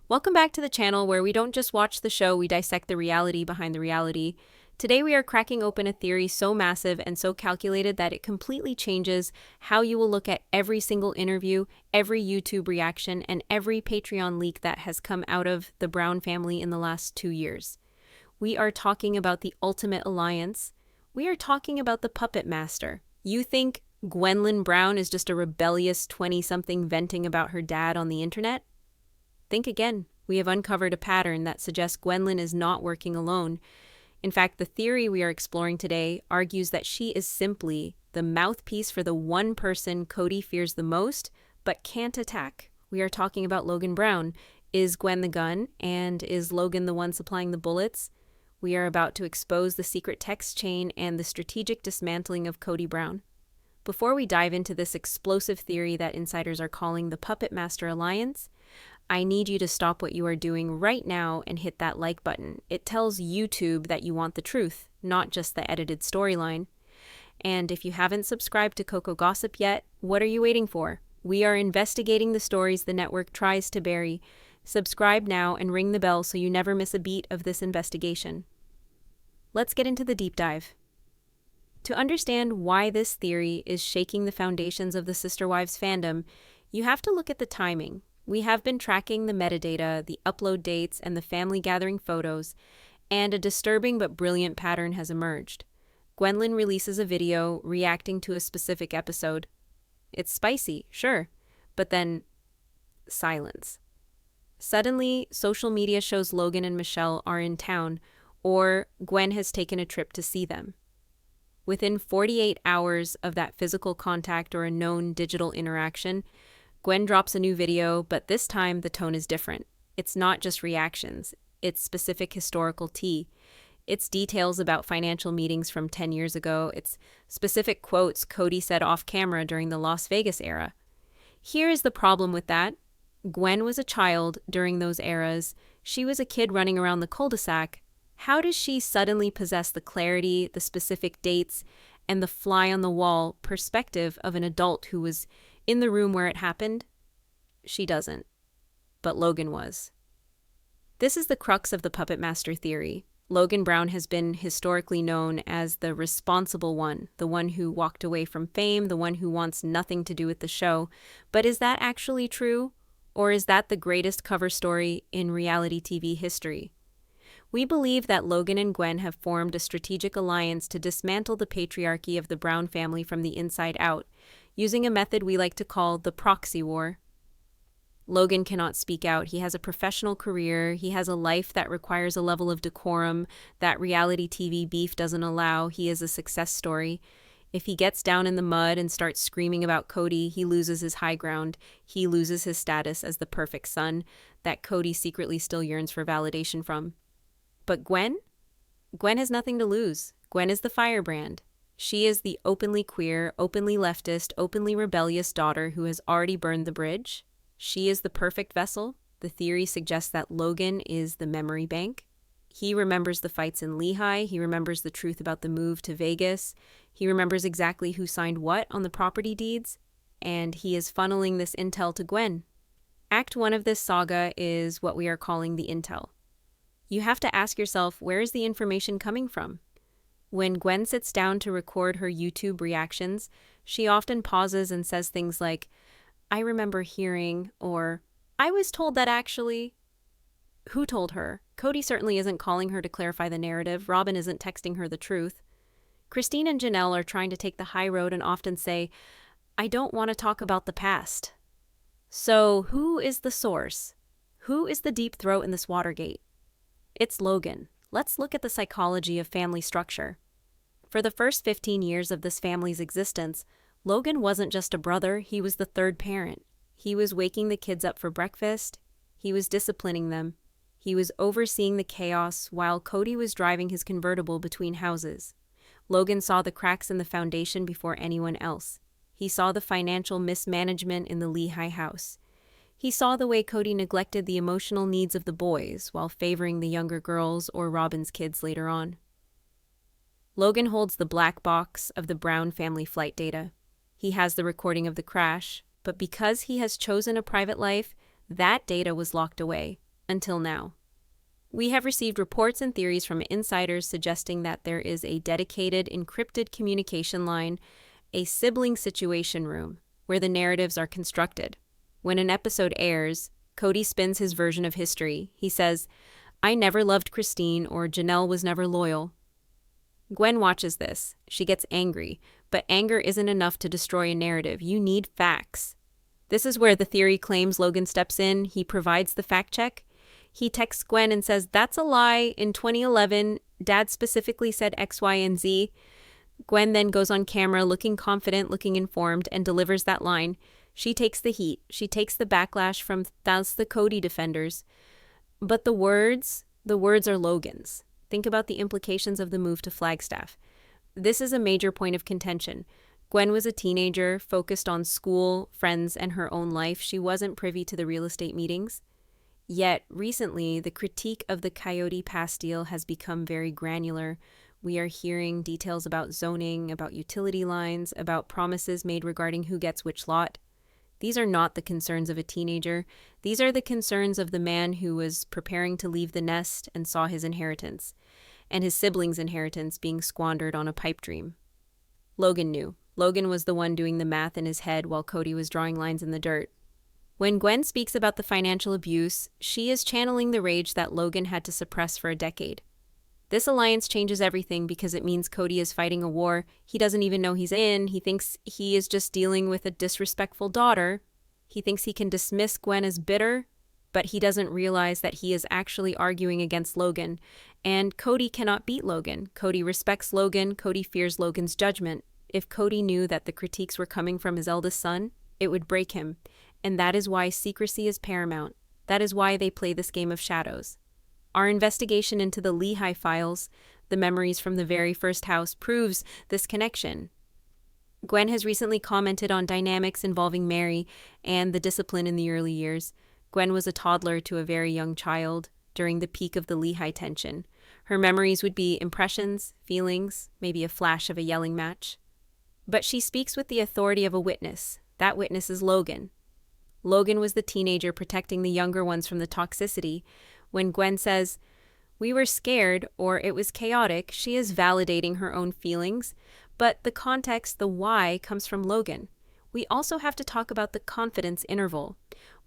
Welcome back to the channel where we don't just watch the show, we dissect the reality behind the reality. Today we are cracking open a theory so massive and so calculated that it completely changes how you will look at every single interview, every YouTube reaction, and every Patreon leak that has come out of the Brown family in the last 2 years. We are talking about the ultimate alliance. We are talking about the puppet master. You think Gwendlyn Brown is just a rebellious 20-something venting about her dad on the internet? Think again. We have uncovered a pattern that suggests Gwendlyn is not working alone. In fact, the theory we are exploring today argues that she is simply the mouthpiece for the one person Kody fears the most, but can't attack. We are talking about Logan Brown. Is Gwen the gun, and is Logan the one supplying the bullets? We are about to expose the secret text chain and the strategic dismantling of Kody Brown. Before we dive into this explosive theory that insiders are calling the Puppet Master Alliance, I need you to stop what you are doing right now and hit that like button. It tells YouTube that you want the truth, not just the edited storyline. And if you haven't subscribed to COCO Gossip yet, what are you waiting for? We are investigating the stories the network tries to bury. Subscribe now and ring the bell so you never miss a beat of this investigation. Let's get into the deep dive. To understand why this theory is shaking the foundations of the Sister Wives fandom, you have to look at the timing. We have been tracking the metadata, the upload dates, and the family gathering photos, and a disturbing but brilliant pattern has emerged. Gwendlyn releases a video reacting to a specific episode. It's spicy, sure, but then silence. Suddenly, social media shows Logan and Michelle are in town, or Gwen has taken a trip to see them. Within 48 hours of that physical contact or a known digital interaction, Gwen drops a new video, but this time the tone is different. It's not just reactions, it's specific historical tea. It's details about financial meetings from 10 years ago. It's specific quotes Kody said off camera during the Las Vegas era. Here is the problem with that. Gwen was a child during those eras. She was a kid running around the cul-de-sac. How does she suddenly possess the clarity, the specific dates, and the fly-on-the-wall perspective of an adult who was in the room where it happened? She doesn't. But Logan was. This is the crux of the Puppet Master theory. Logan Brown has been historically known as the responsible one, the one who walked away from fame, the one who wants nothing to do with the show. But is that actually true? Or is that the greatest cover story in reality TV history? We believe that Logan and Gwen have formed a strategic alliance to dismantle the patriarchy of the Brown family from the inside out, using a method we like to call the proxy war. Logan cannot speak out. He has a professional career. He has a life that requires a level of decorum that reality TV beef doesn't allow. He is a success story. If he gets down in the mud and starts screaming about Kody, he loses his high ground. He loses his status as the perfect son that Kody secretly still yearns for validation from. But Gwen? Gwen has nothing to lose. Gwen is the firebrand. She is the openly queer, openly leftist, openly rebellious daughter who has already burned the bridge. She is the perfect vessel. The theory suggests that Logan is the memory bank. He remembers the fights in Lehigh. He remembers the truth about the move to Vegas. He remembers exactly who signed what on the property deeds. And he is funneling this intel to Gwen. Act 1 of this saga is what we are calling the intel. You have to ask yourself, where is the information coming from? When Gwen sits down to record her YouTube reactions, she often pauses and says things like, "I remember hearing," or "I was told that actually." Who told her? Kody certainly isn't calling her to clarify the narrative. Robyn isn't texting her the truth. Christine and Janelle are trying to take the high road and often say, "I don't want to talk about the past." So who is the source? Who is the deep throat in this Watergate? It's Logan. Let's look at the psychology of family structure. For the first 15 years of this family's existence, Logan wasn't just a brother, he was the third parent. He was waking the kids up for breakfast. He was disciplining them. He was overseeing the chaos while Kody was driving his convertible between houses. Logan saw the cracks in the foundation before anyone else. He saw the financial mismanagement in the Lehigh house. He saw the way Kody neglected the emotional needs of the boys while favoring the younger girls or Robyn's kids later on. Logan holds the black box of the Brown family flight data. He has the recording of the crash, but because he has chosen a private life, that data was locked away. until now. We have received reports and theories from insiders suggesting that there is a dedicated, encrypted communication line, a sibling situation room, where the narratives are constructed. When an episode airs, Kody spins his version of history. He says, "I never loved Christine," or "Janelle was never loyal." Gwen watches this. She gets angry, but anger isn't enough to destroy a narrative. You need facts. This is where the theory claims Logan steps in. He provides the fact check. He texts Gwen and says, "That's a lie. In 2011, Dad specifically said X, Y, and Z." Gwen then goes on camera looking confident, looking informed, and delivers that line. She takes the heat. She takes the backlash from the Kody defenders. But the words are Logan's. Think about the implications of the move to Flagstaff. This is a major point of contention. Gwen was a teenager, focused on school, friends, and her own life. She wasn't privy to the real estate meetings. Yet, recently, the critique of the Coyote Pass deal has become very granular. We are hearing details about zoning, about utility lines, about promises made regarding who gets which lot. These are not the concerns of a teenager. These are the concerns of the man who was preparing to leave the nest and saw his inheritance, and his siblings' inheritance being squandered on a pipe dream. Logan knew. Logan was the one doing the math in his head while Kody was drawing lines in the dirt. When Gwen speaks about the financial abuse, she is channeling the rage that Logan had to suppress for a decade. This alliance changes everything because it means Kody is fighting a war he doesn't even know he's in. He thinks he is just dealing with a disrespectful daughter. He thinks he can dismiss Gwen as bitter, but he doesn't realize that he is actually arguing against Logan. And Kody cannot beat Logan. Kody respects Logan. Kody fears Logan's judgment. If Kody knew that the critiques were coming from his eldest son, it would break him. And that is why secrecy is paramount. That is why they play this game of shadows. Our investigation into the Lehigh files, the memories from the very first house, proves this connection. Gwen has recently commented on dynamics involving Mary and the discipline in the early years. Gwen was a toddler to a very young child during the peak of the Lehigh tension. Her memories would be impressions, feelings, maybe a flash of a yelling match. But she speaks with the authority of a witness. That witness is Logan. Logan was the teenager protecting the younger ones from the toxicity. When Gwen says, "We were scared," or "it was chaotic," she is validating her own feelings, but the context, the why, comes from Logan. We also have to talk about the confidence interval.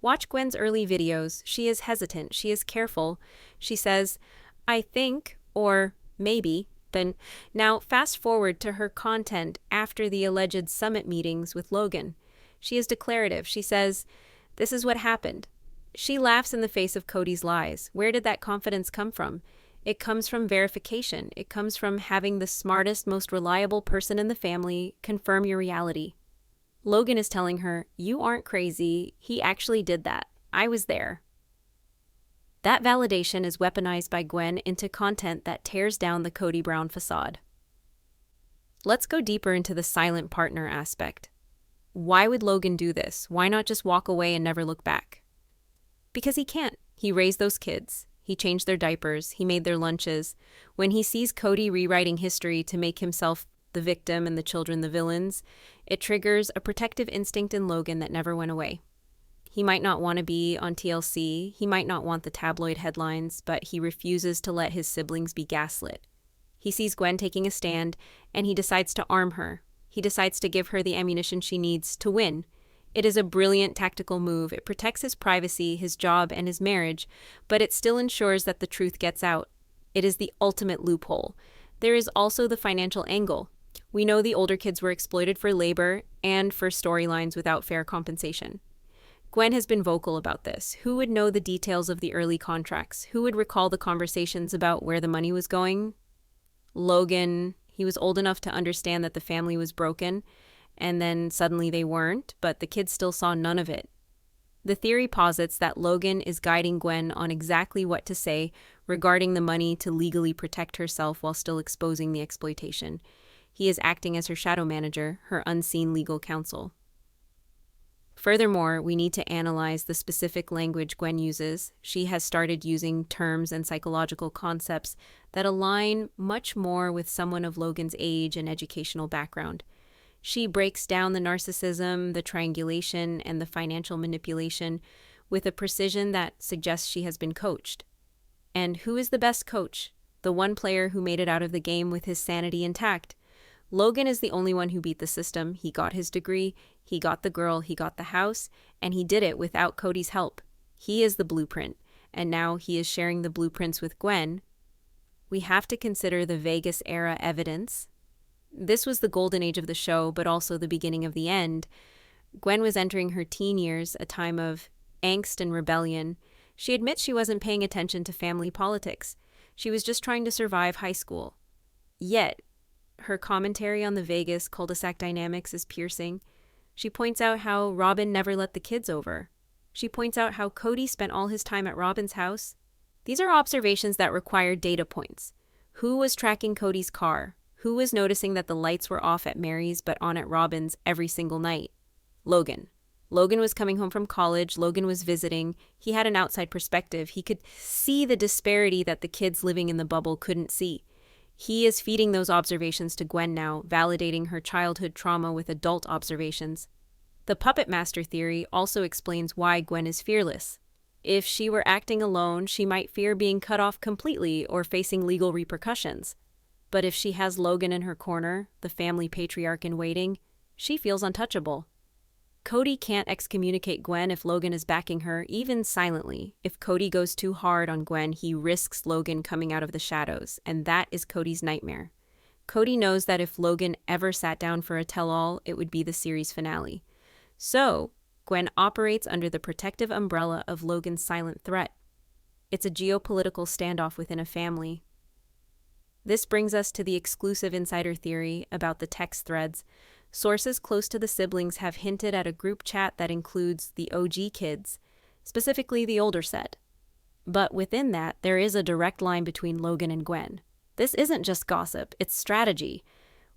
Watch Gwen's early videos. She is hesitant. She is careful. She says, "I think," or "maybe." Then now fast forward to her content after the alleged summit meetings with Logan. She is declarative. She says, "This is what happened." She laughs in the face of Kody's lies. Where did that confidence come from? It comes from verification. It comes from having the smartest, most reliable person in the family confirm your reality. Logan is telling her, "You aren't crazy. He actually did that. I was there." That validation is weaponized by Gwen into content that tears down the Kody Brown facade. Let's go deeper into the silent partner aspect. Why would Logan do this? Why not just walk away and never look back? Because he can't. He raised those kids. He changed their diapers. He made their lunches. When he sees Kody rewriting history to make himself the victim and the children the villains, it triggers a protective instinct in Logan that never went away. He might not want to be on TLC. He might not want the tabloid headlines, but he refuses to let his siblings be gaslit. He sees Gwen taking a stand, and he decides to arm her. He decides to give her the ammunition she needs to win. It is a brilliant tactical move. It protects his privacy, his job, and his marriage, but it still ensures that the truth gets out. It is the ultimate loophole. There is also the financial angle. We know the older kids were exploited for labor and for storylines without fair compensation. Gwen has been vocal about this. Who would know the details of the early contracts? Who would recall the conversations about where the money was going? Logan, he was old enough to understand that the family was broken, and then suddenly they weren't, but the kids still saw none of it. The theory posits that Logan is guiding Gwen on exactly what to say regarding the money to legally protect herself while still exposing the exploitation. He is acting as her shadow manager, her unseen legal counsel. Furthermore, we need to analyze the specific language Gwen uses. She has started using terms and psychological concepts that align much more with someone of Logan's age and educational background. She breaks down the narcissism, the triangulation, and the financial manipulation with a precision that suggests she has been coached. And who is the best coach? The one player who made it out of the game with his sanity intact. Logan is the only one who beat the system. He got his degree, he got the girl, he got the house, and he did it without Kody's help. He is the blueprint, and now he is sharing the blueprints with Gwen. We have to consider the Vegas era evidence. This was the golden age of the show, but also the beginning of the end. Gwen was entering her teen years, a time of angst and rebellion. She admits she wasn't paying attention to family politics. She was just trying to survive high school. Yet, her commentary on the Vegas cul-de-sac dynamics is piercing. She points out how Robyn never let the kids over. She points out how Kody spent all his time at Robyn's house. These are observations that require data points. Who was tracking Kody's car? Who was noticing that the lights were off at Mary's but on at Robyn's every single night? Logan. Logan was coming home from college. Logan was visiting. He had an outside perspective. He could see the disparity that the kids living in the bubble couldn't see. He is feeding those observations to Gwen now, validating her childhood trauma with adult observations. The puppet master theory also explains why Gwen is fearless. If she were acting alone, she might fear being cut off completely or facing legal repercussions. But if she has Logan in her corner, the family patriarch in waiting, she feels untouchable. Kody can't excommunicate Gwen if Logan is backing her, even silently. If Kody goes too hard on Gwen, he risks Logan coming out of the shadows, and that is Kody's nightmare. Kody knows that if Logan ever sat down for a tell-all, it would be the series finale. So, Gwen operates under the protective umbrella of Logan's silent threat. It's a geopolitical standoff within a family. This brings us to the exclusive insider theory about the text threads. Sources close to the siblings have hinted at a group chat that includes the OG kids, specifically the older set. But within that, there is a direct line between Logan and Gwen. This isn't just gossip, it's strategy.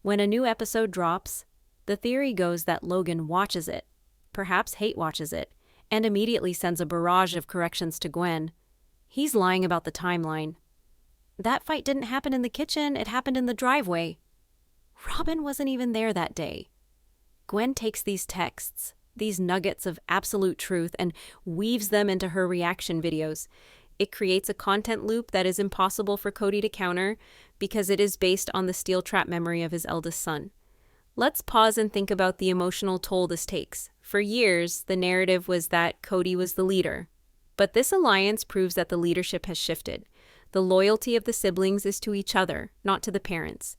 When a new episode drops, the theory goes that Logan watches it, perhaps hate watches it, and immediately sends a barrage of corrections to Gwen. He's lying about the timeline. That fight didn't happen in the kitchen, it happened in the driveway. Robyn wasn't even there that day. Gwen takes these texts, these nuggets of absolute truth, and weaves them into her reaction videos. It creates a content loop that is impossible for Kody to counter because it is based on the steel trap memory of his eldest son. Let's pause and think about the emotional toll this takes. For years, the narrative was that Kody was the leader. But this alliance proves that the leadership has shifted. The loyalty of the siblings is to each other, not to the parents.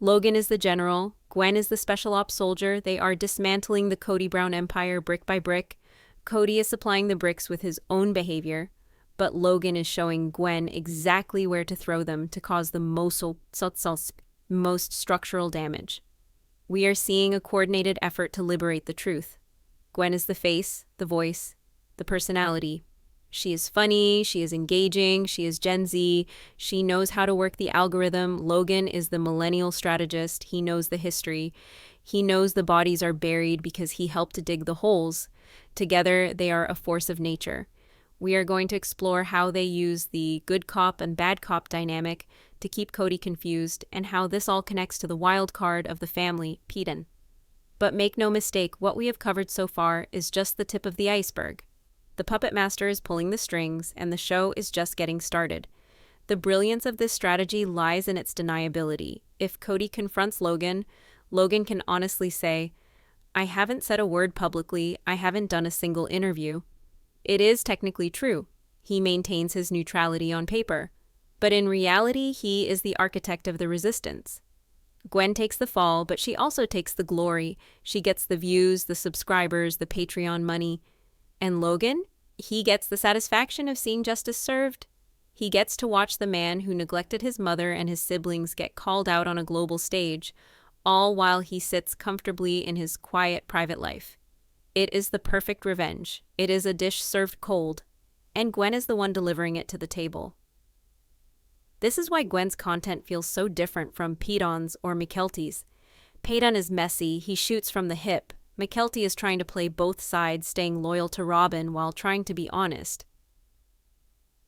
Logan is the general, Gwen is the special ops soldier. They are dismantling the Kody Brown empire brick by brick. Kody is supplying the bricks with his own behavior, but Logan is showing Gwen exactly where to throw them to cause the most structural damage. We are seeing a coordinated effort to liberate the truth. Gwen is the face, the voice, the personality. She is funny, she is engaging, she is Gen Z, she knows how to work the algorithm. Logan is the millennial strategist, he knows the history. He knows the bodies are buried because he helped to dig the holes. Together, they are a force of nature. We are going to explore how they use the good cop and bad cop dynamic to keep Kody confused and how this all connects to the wild card of the family, Paedon. But make no mistake, what we have covered so far is just the tip of the iceberg. The puppet master is pulling the strings, and the show is just getting started. The brilliance of this strategy lies in its deniability. If Kody confronts Logan, Logan can honestly say, "I haven't said a word publicly, I haven't done a single interview." It is technically true. He maintains his neutrality on paper. But in reality, he is the architect of the resistance. Gwen takes the fall, but she also takes the glory. She gets the views, the subscribers, the Patreon money. And Logan, he gets the satisfaction of seeing justice served. He gets to watch the man who neglected his mother and his siblings get called out on a global stage, all while he sits comfortably in his quiet private life. It is the perfect revenge. It is a dish served cold, and Gwen is the one delivering it to the table. This is why Gwen's content feels so different from Paedon's or Mykelti's. Paedon is messy, he shoots from the hip. Mykelti is trying to play both sides, staying loyal to Robyn while trying to be honest.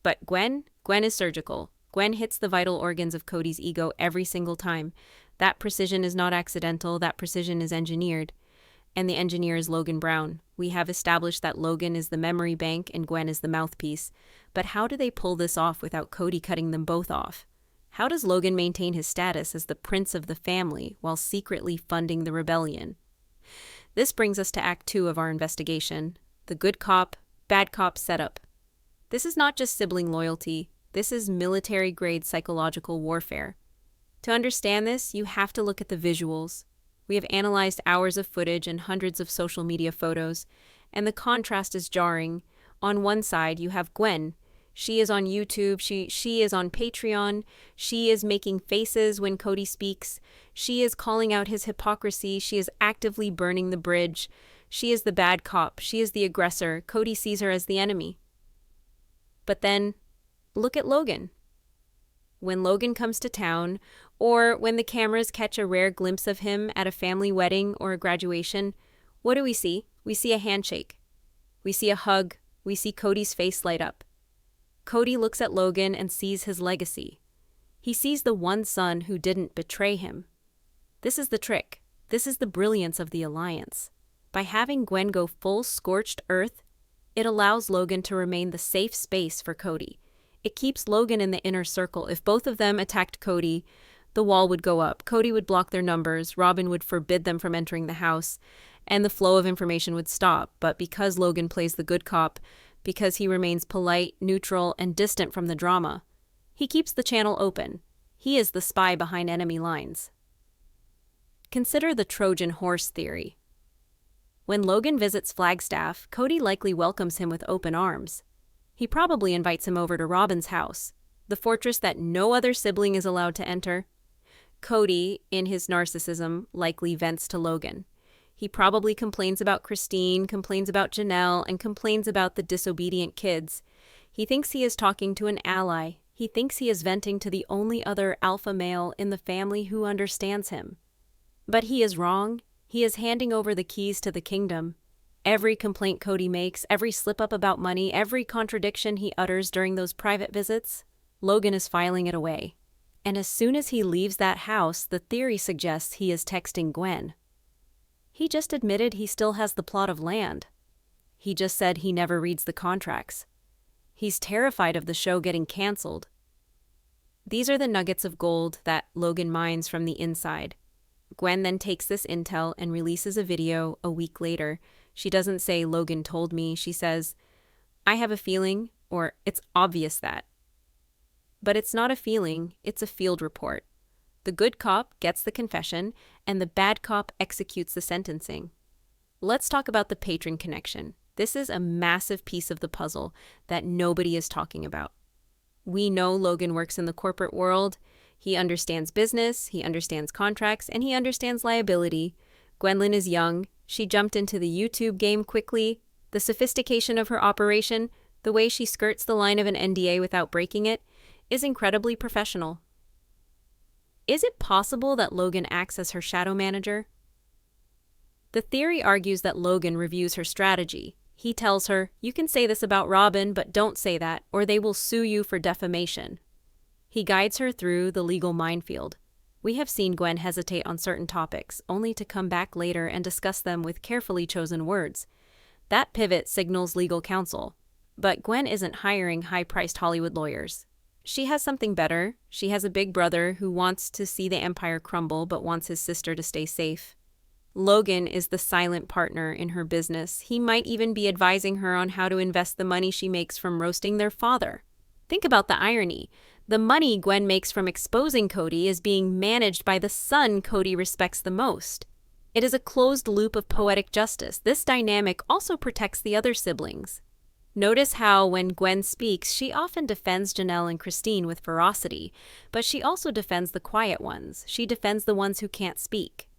But Gwen is surgical. Gwen hits the vital organs of Kody's ego every single time. That precision is not accidental, that precision is engineered. and the engineer is Logan Brown. We have established that Logan is the memory bank and Gwen is the mouthpiece. But how do they pull this off without Kody cutting them both off? How does Logan maintain his status as the prince of the family while secretly funding the rebellion? This brings us to Act 2 of our investigation, the good cop, bad cop setup. This is not just sibling loyalty, this is military-grade psychological warfare. To understand this, you have to look at the visuals. We have analyzed hours of footage and hundreds of social media photos, and the contrast is jarring. On one side, you have Gwen. She is on YouTube, she is on Patreon, she is making faces when Kody speaks, she is calling out his hypocrisy, she is actively burning the bridge, she is the bad cop, she is the aggressor, Kody sees her as the enemy. But then, look at Logan. When Logan comes to town, or when the cameras catch a rare glimpse of him at a family wedding or a graduation, what do we see? We see a handshake. We see a hug. We see Kody's face light up. Kody looks at Logan and sees his legacy. He sees the one son who didn't betray him. This is the trick. This is the brilliance of the alliance. By having Gwen go full scorched earth, it allows Logan to remain the safe space for Kody. It keeps Logan in the inner circle. If both of them attacked Kody, the wall would go up. Kody would block their numbers. Robyn would forbid them from entering the house, and the flow of information would stop. But because Logan plays the good cop, because he remains polite, neutral, and distant from the drama, he keeps the channel open. He is the spy behind enemy lines. Consider the Trojan horse theory. When Logan visits Flagstaff, Kody likely welcomes him with open arms. He probably invites him over to Robyn's house, the fortress that no other sibling is allowed to enter. Kody, in his narcissism, likely vents to Logan. He probably complains about Christine, complains about Janelle, and complains about the disobedient kids. He thinks he is talking to an ally. He thinks he is venting to the only other alpha male in the family who understands him. But he is wrong. He is handing over the keys to the kingdom. Every complaint Kody makes, every slip-up about money, every contradiction he utters during those private visits, Logan is filing it away. And as soon as he leaves that house, the theory suggests he is texting Gwen. He just admitted he still has the plot of land. He just said he never reads the contracts. He's terrified of the show getting canceled. These are the nuggets of gold that Logan mines from the inside. Gwen then takes this intel and releases a video a week later. She doesn't say, "Logan told me." She says, "I have a feeling," or "It's obvious that." But it's not a feeling, it's a field report. The good cop gets the confession, and the bad cop executes the sentencing. Let's talk about the patron connection. This is a massive piece of the puzzle that nobody is talking about. We know Logan works in the corporate world. He understands business, he understands contracts, and he understands liability. Gwendlyn is young. She jumped into the YouTube game quickly. The sophistication of her operation, the way she skirts the line of an NDA without breaking it, is incredibly professional. Is it possible that Logan acts as her shadow manager? The theory argues that Logan reviews her strategy. He tells her, "You can say this about Robyn, but don't say that, or they will sue you for defamation." He guides her through the legal minefield. We have seen Gwen hesitate on certain topics, only to come back later and discuss them with carefully chosen words. That pivot signals legal counsel. But Gwen isn't hiring high-priced Hollywood lawyers. She has something better. She has a big brother who wants to see the empire crumble but wants his sister to stay safe. Logan is the silent partner in her business. He might even be advising her on how to invest the money she makes from roasting their father. Think about the irony. The money Gwen makes from exposing Kody is being managed by the son Kody respects the most. It is a closed loop of poetic justice. This dynamic also protects the other siblings. Notice how, when Gwen speaks, she often defends Janelle and Christine with ferocity, but she also defends the quiet ones. She defends the ones who can't speak.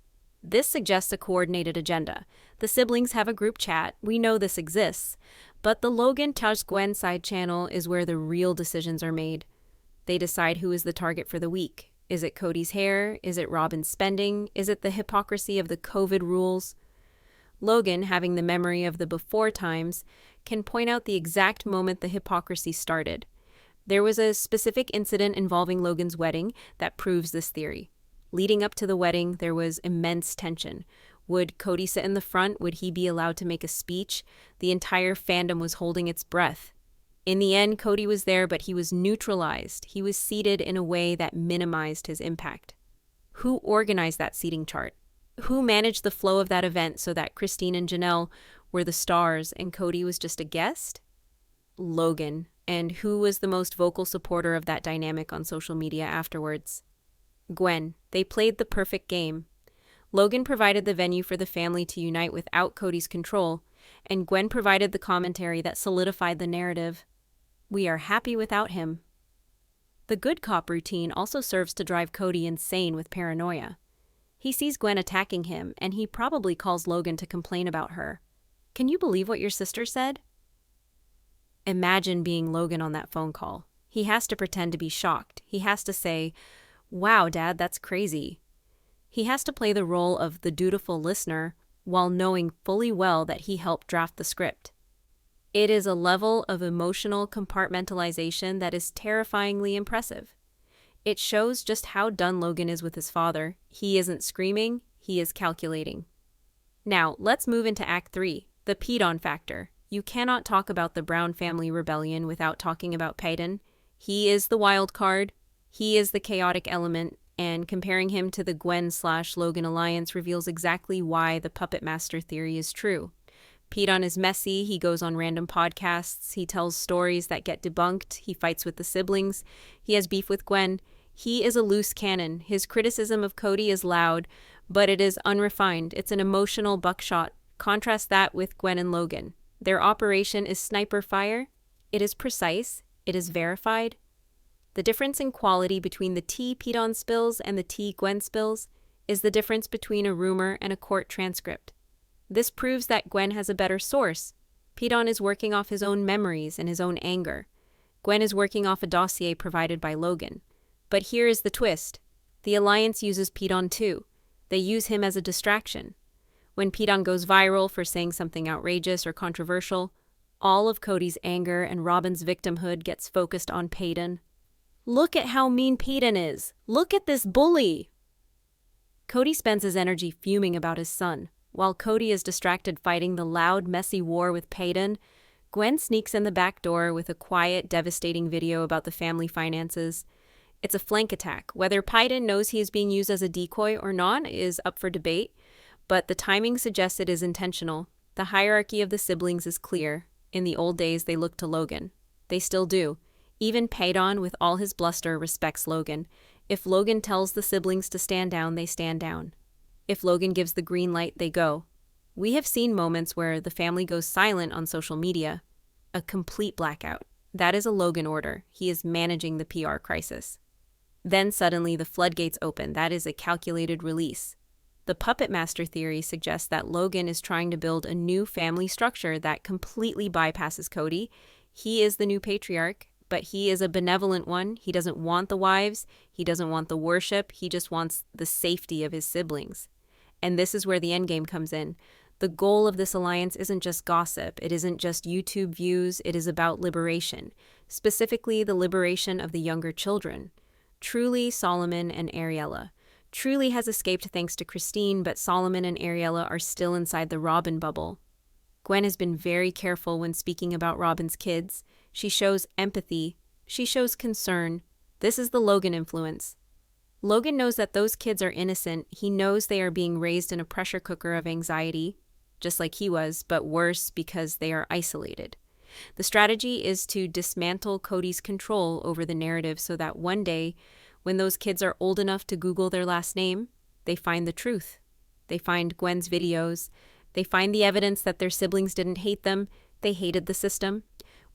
This suggests a coordinated agenda. The siblings have a group chat. We know this exists. But the Logan Taj Gwen side channel is where the real decisions are made. They decide who is the target for the week. Is it Kody's hair? Is it Robyn's spending? Is it the hypocrisy of the COVID rules? Logan, having the memory of the before times, can point out the exact moment the hypocrisy started. There was a specific incident involving Logan's wedding that proves this theory. Leading up to the wedding, there was immense tension. Would Kody sit in the front? Would he be allowed to make a speech? The entire fandom was holding its breath. In the end, Kody was there, but he was neutralized. He was seated in a way that minimized his impact. Who organized that seating chart? Who managed the flow of that event so that Christine and Janelle were the stars and Kody was just a guest? Logan. And who was the most vocal supporter of that dynamic on social media afterwards? Gwen. They played the perfect game. Logan provided the venue for the family to unite without Kody's control, and Gwen provided the commentary that solidified the narrative. We are happy without him. The good cop routine also serves to drive Kody insane with paranoia. He sees Gwen attacking him, and he probably calls Logan to complain about her. Can you believe what your sister said? Imagine being Logan on that phone call. He has to pretend to be shocked. He has to say, "Wow, Dad, that's crazy." He has to play the role of the dutiful listener while knowing fully well that he helped draft the script. It is a level of emotional compartmentalization that is terrifyingly impressive. It shows just how done Logan is with his father. He isn't screaming, he is calculating. Now, let's move into Act 3, the Paedon factor. You cannot talk about the Brown family rebellion without talking about Paedon. He is the wild card, he is the chaotic element, and comparing him to the Gwen/Logan alliance reveals exactly why the puppet master theory is true. Paedon is messy, he goes on random podcasts, he tells stories that get debunked, he fights with the siblings, he has beef with Gwen. He is a loose cannon. His criticism of Kody is loud, but it is unrefined. It's an emotional buckshot. Contrast that with Gwen and Logan. Their operation is sniper fire. It is precise. It is verified. The difference in quality between the T Paedon spills and the T Gwen spills is the difference between a rumor and a court transcript. This proves that Gwen has a better source. Paedon is working off his own memories and his own anger. Gwen is working off a dossier provided by Logan. But here is the twist. The Alliance uses Paedon too. They use him as a distraction. When Paedon goes viral for saying something outrageous or controversial, all of Kody's anger and Robyn's victimhood gets focused on Paedon. Look at how mean Paedon is. Look at this bully. Kody spends his energy fuming about his son. While Kody is distracted fighting the loud, messy war with Paedon, Gwen sneaks in the back door with a quiet, devastating video about the family finances. It's a flank attack. Whether Paedon knows he is being used as a decoy or not is up for debate, but the timing suggests it is intentional. The hierarchy of the siblings is clear. In the old days, they looked to Logan. They still do. Even Paedon, with all his bluster, respects Logan. If Logan tells the siblings to stand down, they stand down. If Logan gives the green light, they go. We have seen moments where the family goes silent on social media. A complete blackout. That is a Logan order. He is managing the PR crisis. Then suddenly the floodgates open. That is a calculated release. The puppet master theory suggests that Logan is trying to build a new family structure that completely bypasses Kody. He is the new patriarch, but he is a benevolent one. He doesn't want the wives. He doesn't want the worship. He just wants the safety of his siblings. And this is where the endgame comes in. The goal of this alliance isn't just gossip. It isn't just YouTube views. It is about liberation, specifically the liberation of the younger children. Truly, Solomon and Ariella. Truly has escaped thanks to Christine, but Solomon and Ariella are still inside the Robyn bubble. Gwen has been very careful when speaking about Robyn's kids. She shows empathy. She shows concern. This is the Logan influence. Logan knows that those kids are innocent. He knows they are being raised in a pressure cooker of anxiety, just like he was, but worse because they are isolated. The strategy is to dismantle Kody's control over the narrative so that one day, when those kids are old enough to Google their last name, they find the truth. They find Gwen's videos. They find the evidence that their siblings didn't hate them. They hated the system.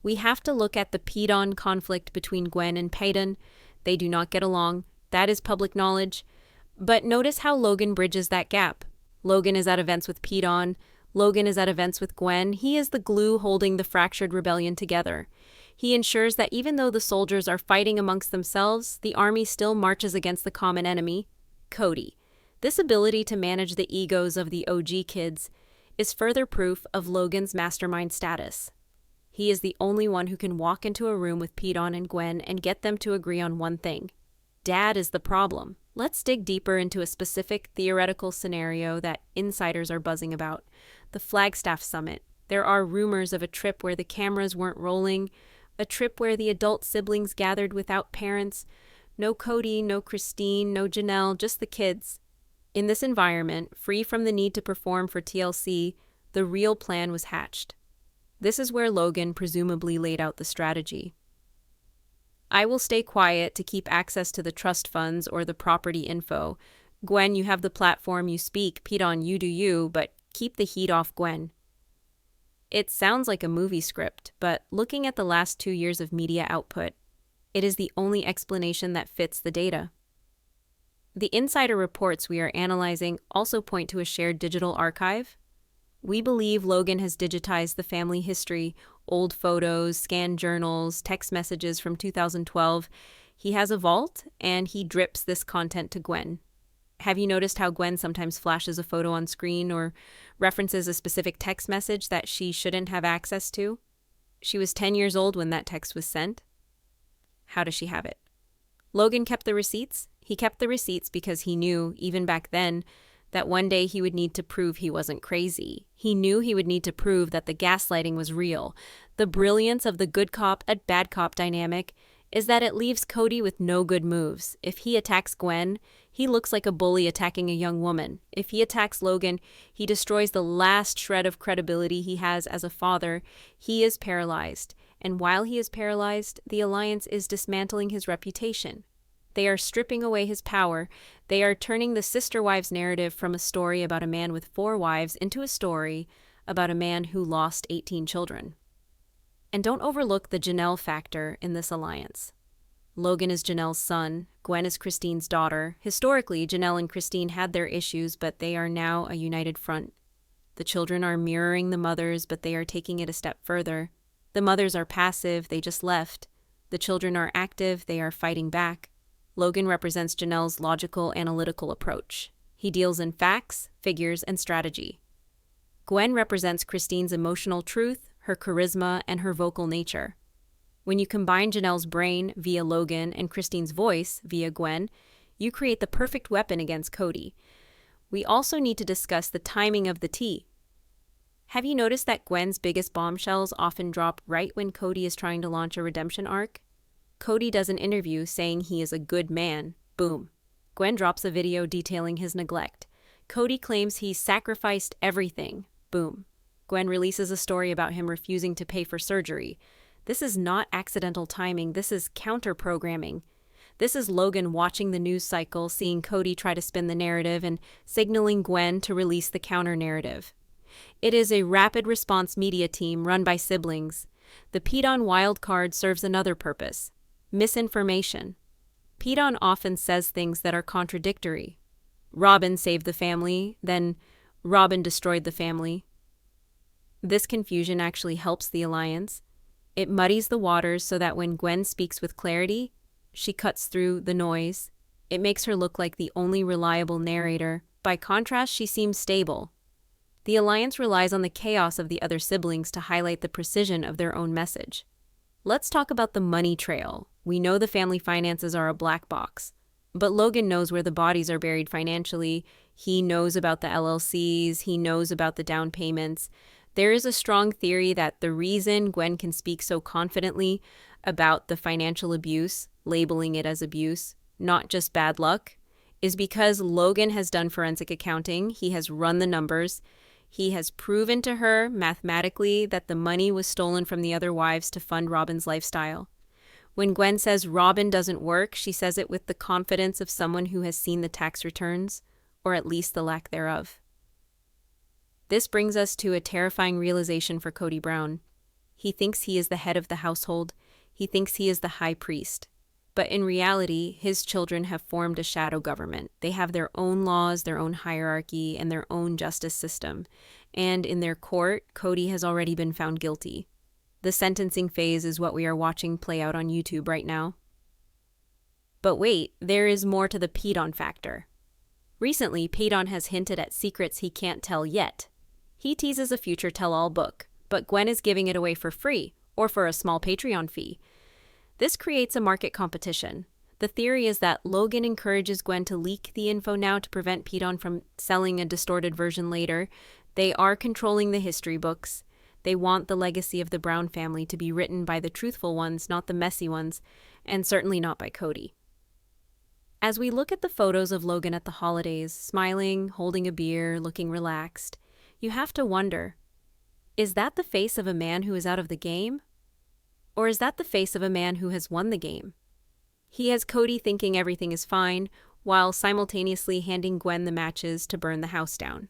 We have to look at the Paedon conflict between Gwen and Paedon. They do not get along. That is public knowledge. But notice how Logan bridges that gap. Logan is at events with Paedon. Logan is at events with Gwen. He is the glue holding the fractured rebellion together. He ensures that even though the soldiers are fighting amongst themselves, the army still marches against the common enemy, Kody. This ability to manage the egos of the OG kids is further proof of Logan's mastermind status. He is the only one who can walk into a room with Paedon and Gwen and get them to agree on one thing. Dad is the problem. Let's dig deeper into a specific theoretical scenario that insiders are buzzing about: the Flagstaff Summit. There are rumors of a trip where the cameras weren't rolling, a trip where the adult siblings gathered without parents. No Kody, no Christine, no Janelle, just the kids. In this environment, free from the need to perform for TLC, the real plan was hatched. This is where Logan presumably laid out the strategy. I will stay quiet to keep access to the trust funds or the property info. Gwen, you have the platform, you speak. Paedon, you do you, but keep the heat off Gwen. It sounds like a movie script, but looking at the last 2 years of media output, it is the only explanation that fits the data. The insider reports we are analyzing also point to a shared digital archive. We believe Logan has digitized the family history, old photos, scanned journals, text messages from 2012. He has a vault, and he drips this content to Gwen. Have you noticed how Gwen sometimes flashes a photo on screen or references a specific text message that she shouldn't have access to? She was 10 years old when that text was sent. How does she have it? Logan kept the receipts. He kept the receipts because he knew, even back then, that one day he would need to prove he wasn't crazy. He knew he would need to prove that the gaslighting was real. The brilliance of the good cop and bad cop dynamic is that it leaves Kody with no good moves. If he attacks Gwen, he looks like a bully attacking a young woman. If he attacks Logan, he destroys the last shred of credibility he has as a father. He is paralyzed. And while he is paralyzed, the Alliance is dismantling his reputation. They are stripping away his power. They are turning the sister wives narrative from a story about a man with 4 wives into a story about a man who lost 18 children. And don't overlook the Janelle factor in this alliance. Logan is Janelle's son. Gwen is Christine's daughter. Historically, Janelle and Christine had their issues, but they are now a united front. The children are mirroring the mothers, but they are taking it a step further. The mothers are passive, they just left. The children are active, they are fighting back. Logan represents Janelle's logical, analytical approach. He deals in facts, figures, and strategy. Gwen represents Christine's emotional truth, her charisma, and her vocal nature. When you combine Janelle's brain via Logan and Christine's voice via Gwen, you create the perfect weapon against Kody. We also need to discuss the timing of the tea. Have you noticed that Gwen's biggest bombshells often drop right when Kody is trying to launch a redemption arc? Kody does an interview saying he is a good man. Boom. Gwen drops a video detailing his neglect. Kody claims he sacrificed everything. Boom. Gwen releases a story about him refusing to pay for surgery. This is not accidental timing. This is counterprogramming. This is Logan watching the news cycle, seeing Kody try to spin the narrative, and signaling Gwen to release the counter-narrative. It is a rapid response media team run by siblings. The Paedon wildcard serves another purpose: misinformation. Paedon often says things that are contradictory. Robyn saved the family, then Robyn destroyed the family. This confusion actually helps the Alliance. It muddies the waters so that when Gwen speaks with clarity, she cuts through the noise. It makes her look like the only reliable narrator. By contrast, she seems stable. The Alliance relies on the chaos of the other siblings to highlight the precision of their own message. Let's talk about the money trail. We know the family finances are a black box, but Logan knows where the bodies are buried financially. He knows about the LLCs. He knows about the down payments. There is a strong theory that the reason Gwen can speak so confidently about the financial abuse, labeling it as abuse, not just bad luck, is because Logan has done forensic accounting. He has run the numbers. He has proven to her mathematically that the money was stolen from the other wives to fund Robyn's lifestyle. When Gwen says Robyn doesn't work, she says it with the confidence of someone who has seen the tax returns, or at least the lack thereof. This brings us to a terrifying realization for Kody Brown. He thinks he is the head of the household. He thinks he is the high priest. But in reality, his children have formed a shadow government. They have their own laws, their own hierarchy, and their own justice system. And in their court, Kody has already been found guilty. The sentencing phase is what we are watching play out on YouTube right now. But wait, there is more to the Paedon factor. Recently, Paedon has hinted at secrets he can't tell yet. He teases a future tell-all book, but Gwen is giving it away for free, or for a small Patreon fee. This creates a market competition. The theory is that Logan encourages Gwen to leak the info now to prevent Paedon from selling a distorted version later. They are controlling the history books. They want the legacy of the Brown family to be written by the truthful ones, not the messy ones, and certainly not by Kody. As we look at the photos of Logan at the holidays, smiling, holding a beer, looking relaxed, you have to wonder, is that the face of a man who is out of the game? Or is that the face of a man who has won the game? He has Kody thinking everything is fine, while simultaneously handing Gwen the matches to burn the house down.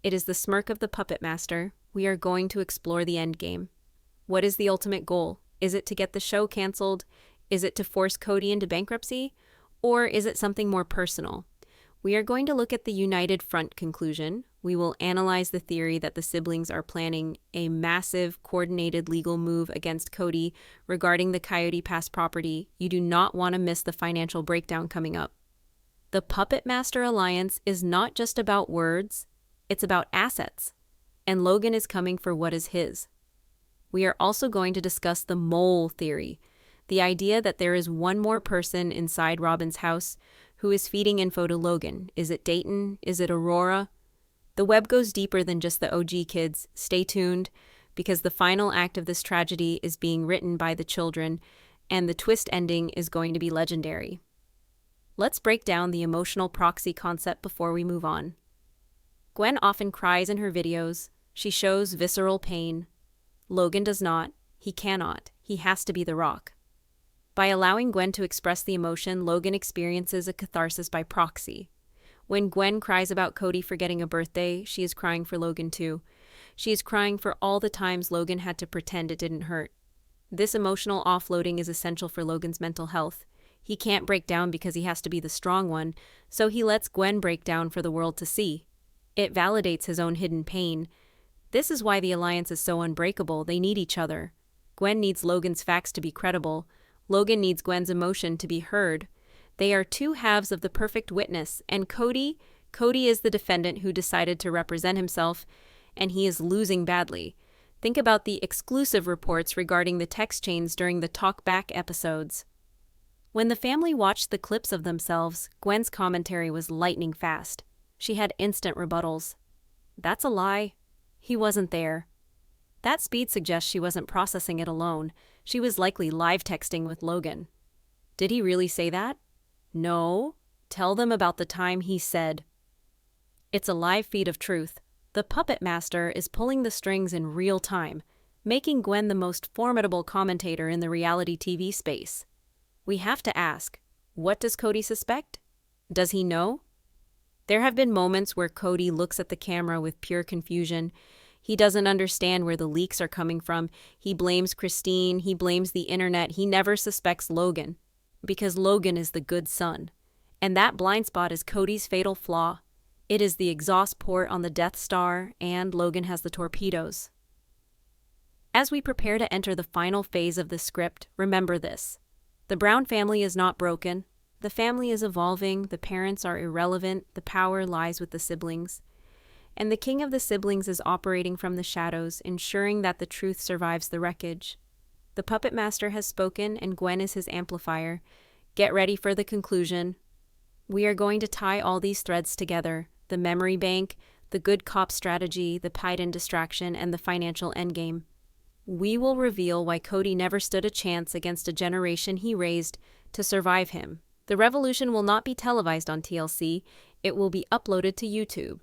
It is the smirk of the puppet master. We are going to explore the endgame. What is the ultimate goal? Is it to get the show canceled? Is it to force Kody into bankruptcy? Or is it something more personal? We are going to look at the united front conclusion. We will analyze the theory that the siblings are planning a massive, coordinated legal move against Kody regarding the Coyote Pass property. You do not want to miss the financial breakdown coming up. The Puppet Master Alliance is not just about words, it's about assets. And Logan is coming for what is his. We are also going to discuss the mole theory, the idea that there is one more person inside Robyn's house who is feeding info to Logan. Is it Dayton? Is it Aurora? The web goes deeper than just the OG kids. Stay tuned, because the final act of this tragedy is being written by the children, and the twist ending is going to be legendary. Let's break down the emotional proxy concept before we move on. Gwen often cries in her videos. She shows visceral pain. Logan does not. He cannot. He has to be the rock. By allowing Gwen to express the emotion, Logan experiences a catharsis by proxy. When Gwen cries about Kody forgetting a birthday, she is crying for Logan too. She is crying for all the times Logan had to pretend it didn't hurt. This emotional offloading is essential for Logan's mental health. He can't break down because he has to be the strong one, so he lets Gwen break down for the world to see. It validates his own hidden pain. This is why the alliance is so unbreakable. They need each other. Gwen needs Logan's facts to be credible. Logan needs Gwen's emotion to be heard. They are two halves of the perfect witness, and Kody is the defendant who decided to represent himself, and he is losing badly. Think about the exclusive reports regarding the text chains during the Talk Back episodes. When the family watched the clips of themselves, Gwen's commentary was lightning fast. She had instant rebuttals. That's a lie. He wasn't there. That speed suggests she wasn't processing it alone. She was likely live texting with Logan. Did he really say that? No. Tell them about the time he said. It's a live feed of truth. The puppet master is pulling the strings in real time, making Gwen the most formidable commentator in the reality TV space. We have to ask, what does Kody suspect? Does he know? There have been moments where Kody looks at the camera with pure confusion. He doesn't understand where the leaks are coming from. He blames Christine. He blames the internet. He never suspects Logan, because Logan is the good son. And that blind spot is Kody's fatal flaw. It is the exhaust port on the Death Star, and Logan has the torpedoes. As we prepare to enter the final phase of the script, remember this. The Brown family is not broken. The family is evolving. The parents are irrelevant. The power lies with the siblings. And the king of the siblings is operating from the shadows, ensuring that the truth survives the wreckage. The puppet master has spoken, and Gwen is his amplifier. Get ready for the conclusion. We are going to tie all these threads together: the memory bank, the good cop strategy, the Paedon distraction, and the financial endgame. We will reveal why Kody never stood a chance against a generation he raised to survive him. The revolution will not be televised on TLC. It will be uploaded to YouTube.